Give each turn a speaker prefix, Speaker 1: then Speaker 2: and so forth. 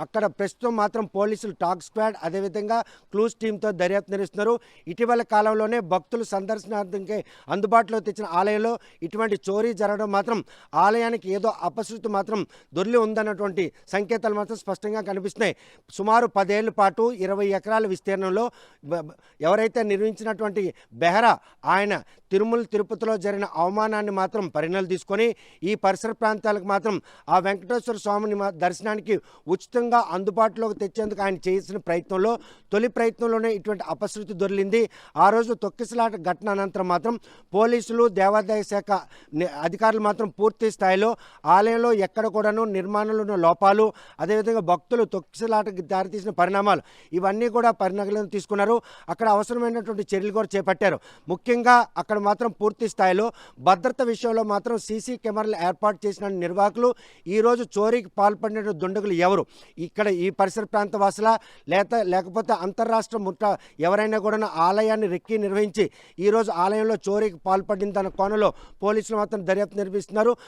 Speaker 1: అక్కడ ప్రస్తుతం మాత్రం పోలీసులు టాక్ స్క్వాడ్ అదేవిధంగా క్లూస్ టీంతో దర్యాప్తు నిర్వహిస్తున్నారు. ఇటీవల కాలంలోనే భక్తులు సందర్శనార్థంగా అందుబాటులో తెచ్చిన ఆలయంలో ఇటువంటి చోరీ జరగడం మాత్రం ఆలయానికి ఏదో అపశృతి మాత్రం దొర్లి ఉందన్నటువంటి సంకేతాలు మాత్రం స్పష్టంగా కనిపిస్తున్నాయి. సుమారు 10 ఏళ్ల పాటు 20 ఎకరాల విస్తీర్ణంలో ఎవరైతే నిర్మించినటువంటి బెహరా ఆయన తిరుపతిలో జరిగిన అవమానాన్ని మాత్రం పరిగణనలు తీసుకొని ఈ పరిసర ప్రాంతాలకు మాత్రం ఆ వెంకటేశ్వర స్వామిని దర్శనానికి ఉచితంగా అందుబాటులోకి తెచ్చేందుకు ఆయన చేసిన ప్రయత్నంలో తొలి ప్రయత్నంలోనే ఇటువంటి అపశృతి దొరికింది. ఆ రోజు తొక్కిసలాట ఘటన అనంతరం మాత్రం పోలీసులు దేవాదాయ శాఖ అధికారులు మాత్రం పూర్తి స్థాయిలో ఆలయంలో ఎక్కడ కూడాను నిర్మాణంలో ఉన్న లోపాలు అదేవిధంగా భక్తులు తొక్కిసలాటకు దారితీసిన పరిణామాలు ఇవన్నీ కూడా పరిగణనలోకి తీసుకున్నారు. అక్కడ అవసరమైనటువంటి చర్యలు కూడా చేపట్టారు. ముఖ్యంగా అక్కడ మాత్రం పూర్తి స్థాయిలో భద్రత విషయంలో మాత్రం సీసీ కెమెరాలు ఏర్పాటు చేసిన నిర్వాహకులు ఈరోజు చోరీకి పాల్పడిన దుండగులు ఎవరు, ఇక్కడ ఈ పరిసర ప్రాంత వాసుల లేకపోతే అంతర్రాష్ట్ర ముఠ ఎవరైనా కూడా ఆలయాన్ని రెక్కి నిర్వహించి ఈరోజు ఆలయంలో చోరీకి పాల్పడిందన్న కోణంలో పోలీసులు మాత్రం దర్యాప్తు నిర్వహిస్తున్నారు.